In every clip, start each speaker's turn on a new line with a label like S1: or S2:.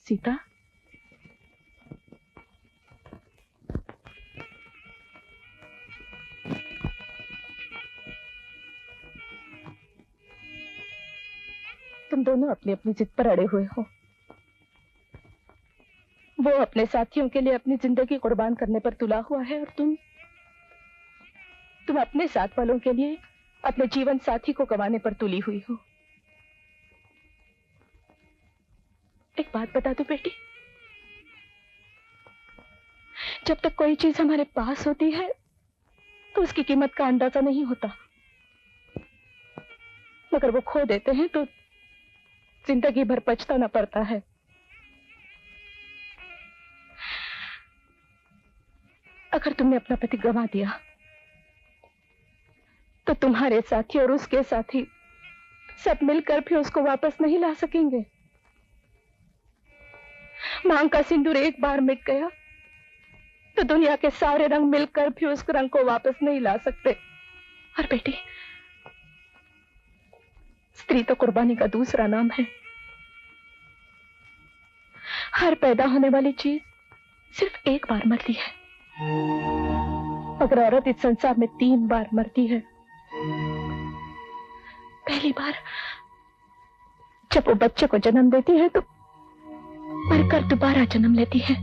S1: सीता, तुम दोनों अपनी अपनी जिद पर अड़े हुए हो। वो अपने साथियों के लिए अपनी जिंदगी कुर्बान करने पर तुला हुआ है, और तुम अपने साथ वालों के लिए अपने जीवन साथी को गंवाने पर तुली हुई हो। एक बात बता दो बेटी, जब तक कोई चीज हमारे पास होती है तो उसकी कीमत का अंदाजा नहीं होता, मगर वो खो देते हैं तो जिंदगी भर पछताना पड़ता है। अगर तुमने अपना पति गंवा दिया तो तुम्हारे साथी और उसके साथी सब मिलकर भी उसको वापस नहीं ला सकेंगे। मांग का सिंदूर एक बार मिट गया तो दुनिया के सारे रंग मिलकर भी उस रंग को वापस नहीं ला सकते। और बेटी, स्त्री तो कुर्बानी का दूसरा नाम है। हर पैदा होने वाली चीज सिर्फ एक बार मरती है, मगर औरत इस संसार में 3 बार मरती है। पहली बार जब वो बच्चे को जन्म देती है तो मरकर दोबारा जन्म लेती है,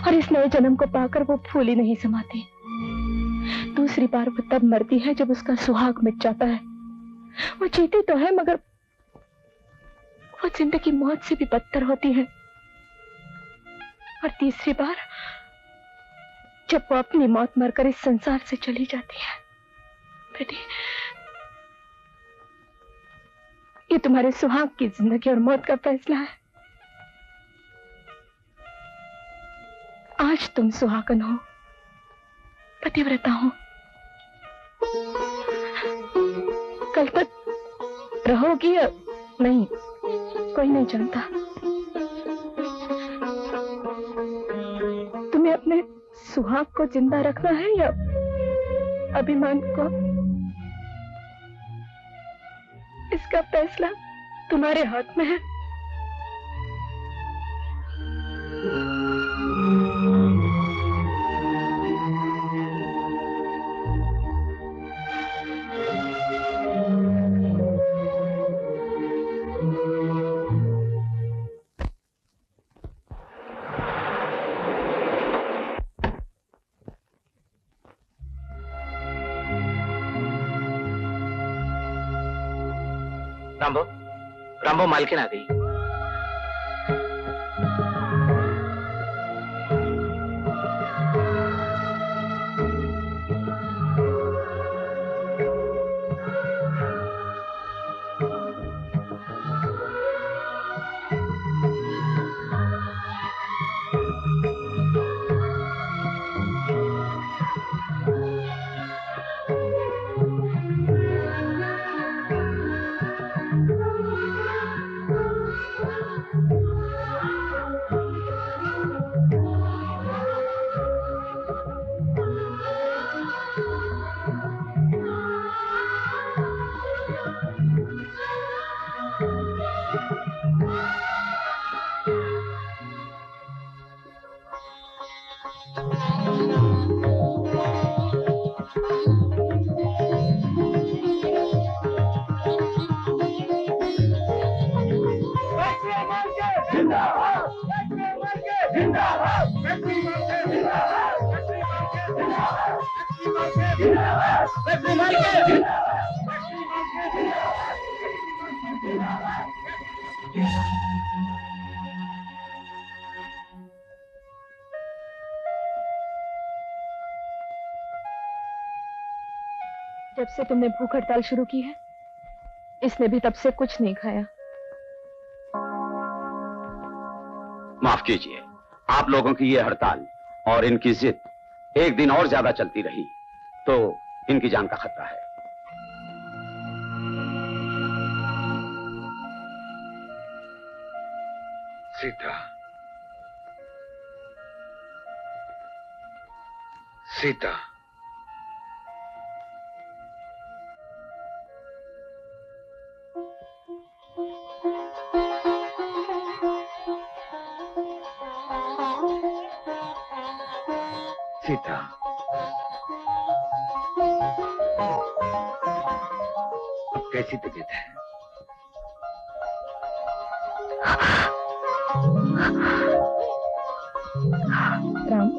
S1: और इस नए जन्म को पाकर वो फूल ही नहीं समाती। दूसरी बार वो तब मरती है जब उसका सुहाग मिट जाता है। वो जीती तो है, मगर वो जिंदगी मौत से भी बदतर होती है। और तीसरी बार जब वो अपनी मौत मरकर इस संसार से चली जाती है। बेटी, ये तुम्हारे सुहाग की जिंदगी और मौत का फैसला है। आज तुम सुहागन हो, पतिव्रता हो, कल तक रहोगी या नहीं कोई नहीं जानता। तुम्हें अपने सुहाग को जिंदा रखना है या अभिमान को, इसका फैसला तुम्हारे हाथ में है।
S2: रामबो, रामबो, मालकिन आ गई।
S1: जब से तुमने भूख हड़ताल शुरू की है, इसने भी तब से कुछ नहीं खाया।
S3: माफ कीजिए, आप लोगों की ये हड़ताल और इनकी जिद एक दिन और ज्यादा चलती रही तो इनकी जान का खतरा है।
S4: सीता, सीता, सीता, अब कैसी तबीयत है?
S1: राम,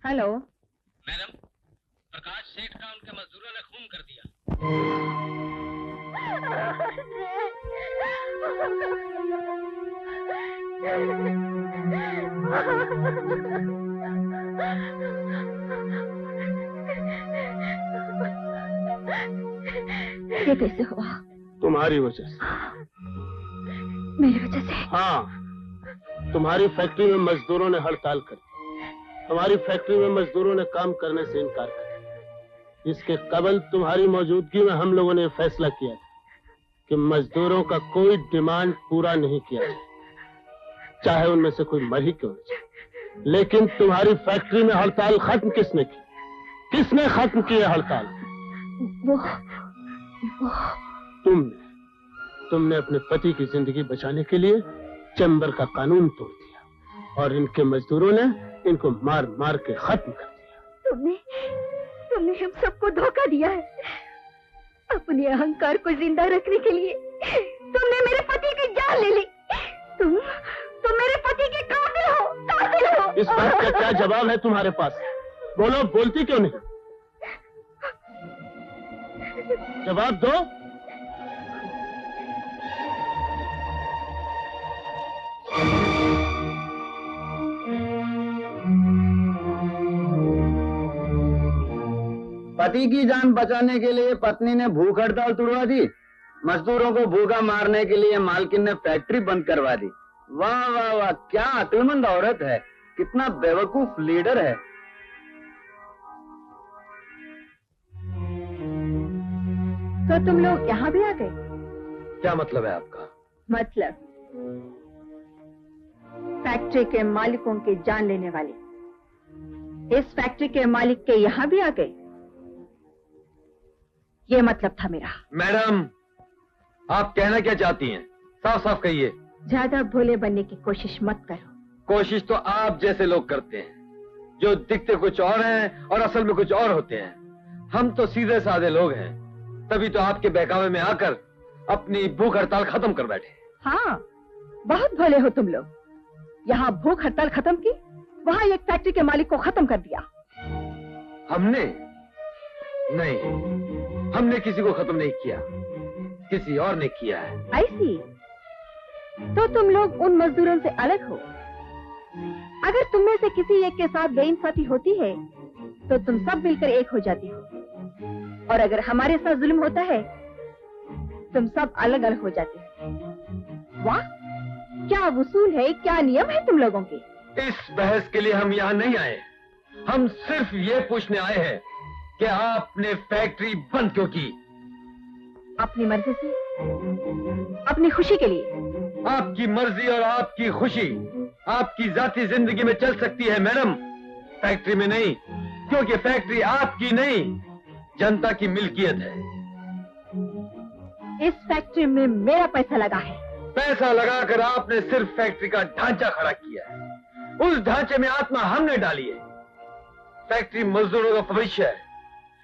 S1: हेलो।
S2: मैडम, प्रकाश सेठ का उनके मजदूरों ने खून कर दिया।
S1: ये कैसे हुआ?
S5: तुम्हारी वजह से।
S1: मेरी वजह से?
S5: हाँ, तुम्हारी फैक्ट्री में मजदूरों ने हड़ताल कर दी। हमारी फैक्ट्री में मजदूरों ने काम करने से इनकार कर दिया। इसके कबल तुम्हारी मौजूदगी में हम लोगों ने फैसला किया था कि मजदूरों का कोई डिमांड पूरा नहीं किया जाए, चाहे उनमें से कोई मर ही क्यों न जाए। लेकिन तुम्हारी फैक्ट्री में हड़ताल खत्म किसने की? किसने खत्म की है हड़ताल?
S1: वो
S5: तुमने अपने पति की जिंदगी बचाने के लिए चैम्बर का कानून तोड़ दिया और इनके मजदूरों ने इनको मार मार के खत्म कर दिया।
S1: तुमने हम सबको धोखा दिया है। अपने अहंकार को जिंदा रखने के लिए तुमने मेरे पति की जान ले ली। तुम मेरे पति के कातिल हो, कातिल हो।
S5: इस बात का क्या जवाब है तुम्हारे पास? बोलो, बोलती क्यों नहीं? जवाब दो।
S6: पति की जान बचाने के लिए पत्नी ने भूख हड़ताल तुड़वा दी। मजदूरों को भूखा मारने के लिए मालकिन ने फैक्ट्री बंद करवा दी। वाह वाह वाह, क्या अक्लमंद औरत है, कितना बेवकूफ लीडर है।
S1: तो तुम लोग यहाँ भी आ गए?
S4: क्या मतलब है आपका?
S1: मतलब फैक्ट्री के मालिकों की जान लेने वाले इस फैक्ट्री के मालिक के यहाँ भी आ गए, ये मतलब था मेरा।
S4: मैडम, आप कहना क्या चाहती हैं? साफ साफ कहिए।
S1: ज्यादा भोले बनने की कोशिश मत करो।
S4: कोशिश तो आप जैसे लोग करते हैं, जो दिखते कुछ और हैं और असल में कुछ और होते हैं। हम तो सीधे साधे लोग हैं, तभी तो आपके बहकावे में आकर अपनी भूख हड़ताल खत्म कर बैठे।
S1: हाँ, बहुत भोले हो तुम लोग। यहाँ भूख हड़ताल खत्म की, वहाँ एक फैक्ट्री के मालिक को खत्म कर दिया।
S4: हमने नहीं, हमने किसी को खत्म नहीं किया, किसी और ने किया है।
S1: ऐसी तो तुम लोग उन मजदूरों से अलग हो। अगर तुम में से किसी एक के साथ बेइंसाफी होती है तो तुम सब मिलकर एक हो जाती हो, और अगर हमारे साथ जुल्म होता है तुम सब अलग अलग हो जाते हो। वाह, क्या वसूल है, क्या नियम है तुम लोगों के।
S4: इस बहस के लिए हम यहाँ नहीं आए। हम सिर्फ ये पूछने आए हैं कि आपने फैक्ट्री बंद क्यों की?
S1: अपनी मर्जी से, अपनी खुशी के लिए।
S4: आपकी मर्जी और आपकी खुशी आपकी जाती जिंदगी में चल सकती है मैडम, फैक्ट्री में नहीं, क्योंकि फैक्ट्री आपकी नहीं, जनता की मिल्कियत है।
S1: इस फैक्ट्री में मेरा पैसा लगा है।
S4: पैसा लगाकर आपने सिर्फ फैक्ट्री का ढांचा खड़ा किया है, उस ढांचे में आत्मा हमने डाली है। फैक्ट्री मजदूरों का भविष्य है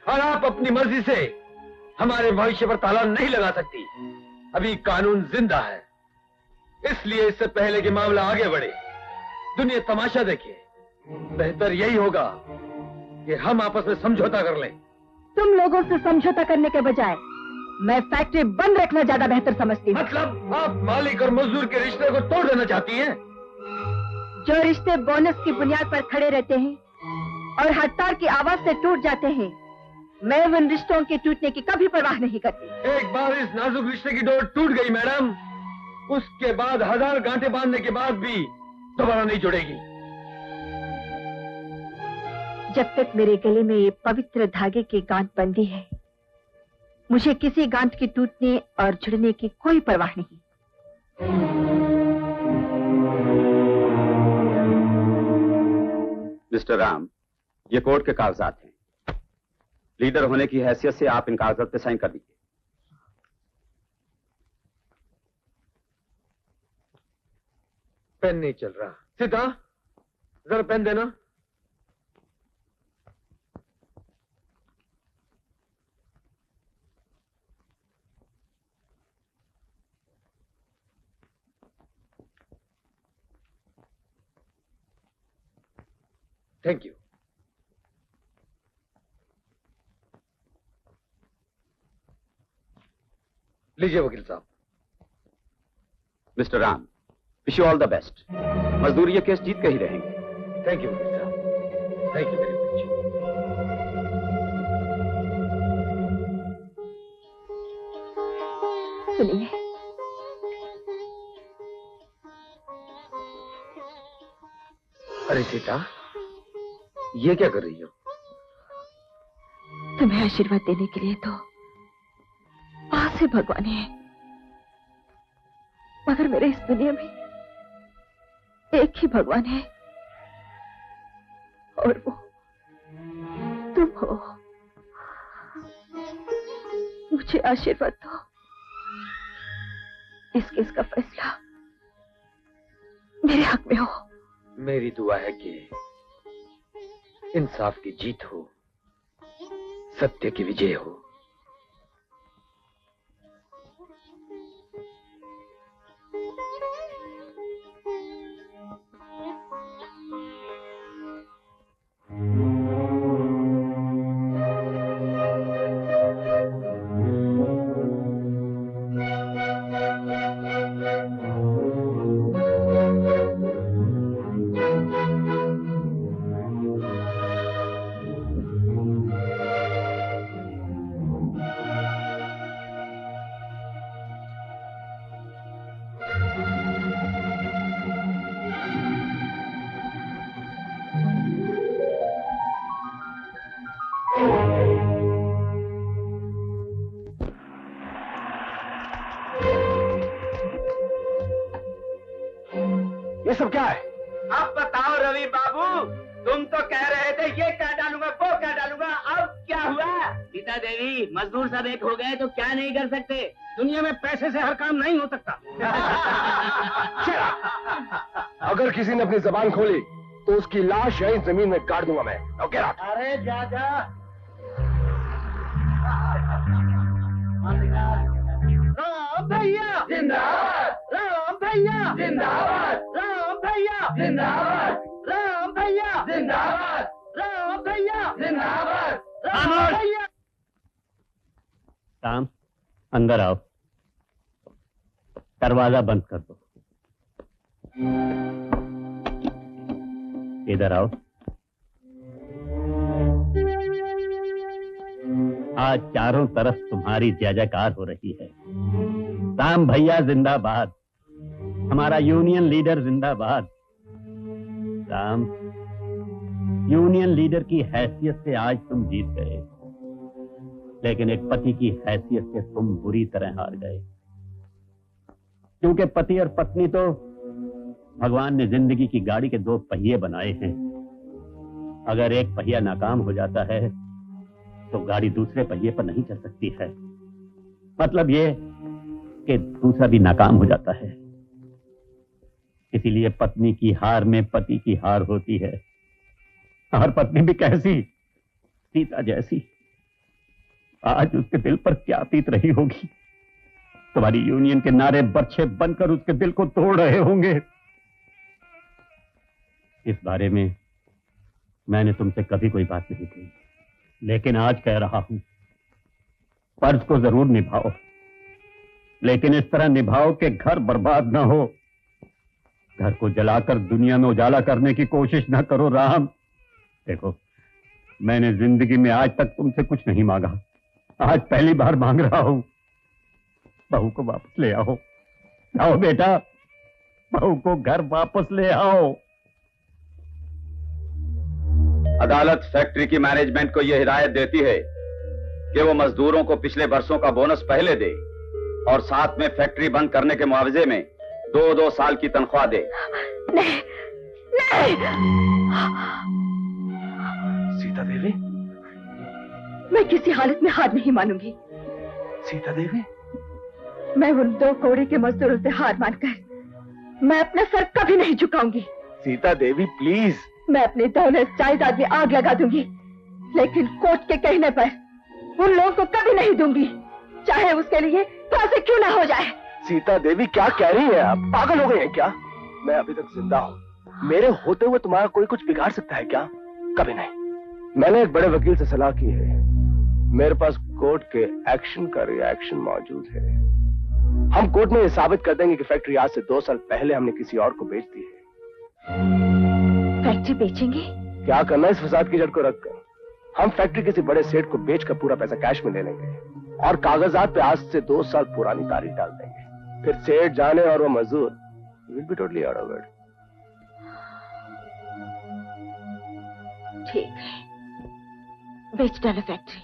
S4: और आप अपनी मर्जी से हमारे भविष्य पर ताला नहीं लगा सकती। अभी कानून जिंदा है, इसलिए इससे पहले कि मामला आगे बढ़े, दुनिया तमाशा देखे, बेहतर यही होगा कि हम आपस में समझौता कर लें।
S1: तुम लोगों से समझौता करने के बजाय मैं फैक्ट्री बंद रखना ज्यादा बेहतर समझती हूँ।
S4: मतलब आप मालिक और मजदूर के रिश्ते को तोड़ देना चाहती हैं?
S1: जो रिश्ते बोनस की बुनियाद पर खड़े रहते हैं और हड़ताल की आवाज से टूट जाते हैं, मैं उन रिश्तों के टूटने की कभी परवाह नहीं करती।
S4: एक बार इस नाजुक रिश्ते की डोर टूट गई मैडम, उसके बाद 1000 गांठें बांधने के बाद भी दोबारा नहीं जुड़ेगी।
S7: जब तक मेरे गले में ये पवित्र धागे की गांठ बंधी है, मुझे किसी गांठ के टूटने और जुड़ने की कोई परवाह नहीं।
S3: मिस्टर राम, ये कोर्ट के कागजात हैं। लीडर होने की हैसियत से आप इन कागजात पे साइन कर दीजिए।
S4: पेन नहीं चल रहा। सीता, जरा पेन देना। Thank you. लीजिए वकील साहब।
S3: Mister Ram, wish you all the best. मजदूरी ये केस जीत के ही रहेंगे।
S4: थैंक यू वकील साहब, थैंक यू वेरी मच।
S7: सुनिए,
S4: अरे सीता, ये क्या कर रही हो?
S7: तुम्हें आशीर्वाद देने के लिए तो पास से भगवान है, मगर मेरे इस दुनिया में एक ही भगवान है और वो तुम हो। मुझे आशीर्वाद दो। इस केस का फैसला मेरे हक में हो।
S4: मेरी दुआ है कि इंसाफ की जीत हो, सत्य की विजय हो।
S6: ये सब क्या है?
S8: अब बताओ रवि बाबू, तुम तो कह रहे थे ये क्या डालूंगा वो क्या डालूंगा, अब क्या हुआ? सीता देवी, मजदूर सब एक हो गए तो क्या नहीं कर सकते?
S2: दुनिया में पैसे से हर काम नहीं हो सकता।
S6: अगर किसी ने अपनी जबान खोली तो उसकी लाश यहीं जमीन में गाड़ दूंगा मैं। ओके रात।
S2: अरे जा जा। राम भैया
S8: जिंदाबाद,
S2: राम भैया
S8: जिंदाबाद,
S2: राम भैया
S8: जिंदाबाद,
S2: राम भैया
S8: जिंदाबाद,
S2: राम भैया
S8: जिंदाबाद।
S2: राम भैया।
S5: राम, अंदर आओ। दरवाजा बंद कर दो। इधर आओ। आज चारों तरफ तुम्हारी जय जयकार हो रही है। राम भैया जिंदाबाद, हमारा यूनियन लीडर जिंदाबाद। राम, यूनियन लीडर की हैसियत से आज तुम जीत गए, लेकिन एक पति की हैसियत से तुम बुरी तरह हार गए। क्योंकि पति और पत्नी तो भगवान ने जिंदगी की गाड़ी के दो पहिए बनाए हैं। अगर एक पहिया नाकाम हो जाता है तो गाड़ी दूसरे पहिए पर नहीं चल सकती है। मतलब ये कि दूसरा भी नाकाम हो जाता है। इसीलिए पत्नी की हार में पति की हार होती है। और पत्नी भी कैसी? सीता जैसी। आज उसके दिल पर क्या बीत रही होगी। तुम्हारी यूनियन के नारे बर्छे बनकर उसके दिल को तोड़ रहे होंगे। इस बारे में मैंने तुमसे कभी कोई बात नहीं कही, लेकिन आज कह रहा हूं, फर्ज को जरूर निभाओ, लेकिन इस तरह निभाओ कि घर बर्बाद ना हो। घर को जलाकर दुनिया में उजाला करने की कोशिश ना करो। राम, देखो, मैंने जिंदगी में आज तक तुमसे कुछ नहीं मांगा, आज पहली बार मांग रहा हूं। बहू को वापस ले आओ। आओ बेटा, बहू को घर वापस ले आओ।
S3: अदालत फैक्ट्री की मैनेजमेंट को यह हिदायत देती है कि वो मजदूरों को पिछले वर्षों का बोनस पहले दे और साथ में फैक्ट्री बंद करने के मुआवजे में 2-2 साल की तनख्वाह दे।
S1: नहीं, नहीं।
S9: सीता देवी,
S7: मैं किसी हालत में हार नहीं मानूंगी।
S9: सीता देवी,
S7: मैं उन 2 कोड़े के मजदूरों से हार मानकर मैं अपना सर कभी नहीं झुकाऊंगी।
S9: सीता देवी प्लीज।
S7: मैं अपने दौलत जायदाद में आग लगा दूंगी, लेकिन कोर्ट के कहने पर उन लोगों को कभी नहीं दूंगी, चाहे उसके लिए फांसी क्यों ना हो जाए।
S9: सीता देवी क्या कह रही हैं आप? पागल हो गए हैं क्या? मैं अभी तक जिंदा हूँ, मेरे होते हुए तुम्हारा कोई कुछ बिगाड़ सकता है क्या? कभी नहीं। मैंने एक बड़े वकील से सलाह की है, मेरे पास कोर्ट के एक्शन का रिएक्शन मौजूद है। हम कोर्ट में ये साबित कर देंगे कि फैक्ट्री आज से 2 साल पहले हमने किसी और को बेच दी है।
S7: फैक्ट्री बेचेंगे?
S9: क्या करना इस फसाद की जड़ को रखकर? हम फैक्ट्री किसी बड़े सेठ को बेचकर पूरा पैसा कैश में ले लेंगे और कागजात पे आज से 2 साल पुरानी तारीख डाल देंगे। फिर सेठ जाने और वो मजदूर will be totally out of it.
S7: ठीक है, बेच डालो फैक्ट्री।